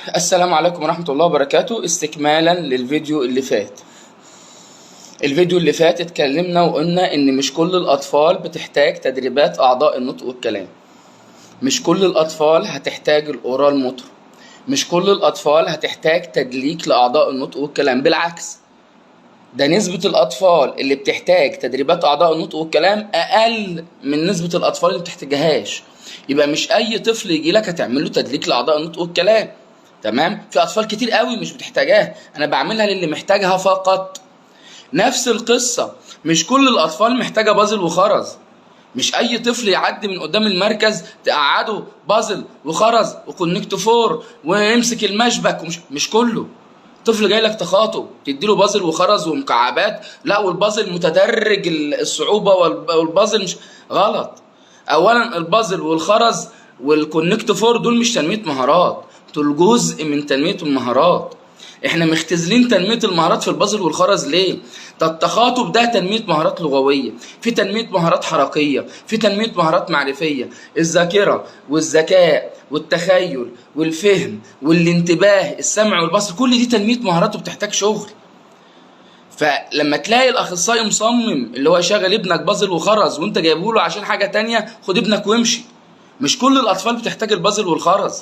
السلام عليكم ورحمة الله وبركاته. استكمالا للفيديو اللي فات. الفيديو اللي فات اتكلمنا وقلنا ان مش كل الاطفال بتحتاج تدريبات اعضاء النطق والكلام. مش كل الاطفال هتحتاج الاورال موتور. مش كل الاطفال هتحتاج تدليك لاعضاء النطق والكلام، بالعكس ده نسبة الاطفال اللي بتحتاج تدريبات اعضاء النطق والكلام اقل من نسبة الاطفال اللي بتحتاجهاش. يبقى مش اي طفل يجي لك هتعمل له تدليك لاعضاء النطق والكلام، تمام؟ في اطفال كتير قوي مش بتحتاجها، انا بعملها للي محتاجها فقط. نفس القصة، مش كل الاطفال محتاجة بازل وخرز. مش اي طفل يعدي من قدام المركز تقعده بازل وخرز وكونكت فور ويمسك المشبك مش كله. طفل جاي لك تخاطب تديله بازل وخرز ومكعبات، لا والبازل متدرج الصعوبة والبازل مش غلط. اولا البازل والخرز والكونكت فور دول مش تنمية مهارات، دول جزء من تنمية المهارات. احنا مختزلين تنمية المهارات في البازل والخرز ليه؟ ده التخاطب ده تنمية مهارات لغوية، في تنمية مهارات حركية، في تنمية مهارات معرفية، الذاكرة والذكاء والتخيل والفهم والانتباه، السمع والبصر، كل دي تنمية مهارات وبتحتاج شغل. فلما تلاقي الاخصائي مصمم اللي هو يشغل ابنك بازل وخرز وانت جايبه له عشان حاجة تانية، خد ابنك وامشي. مش كل الاطفال بتحتاج البازل والخرز.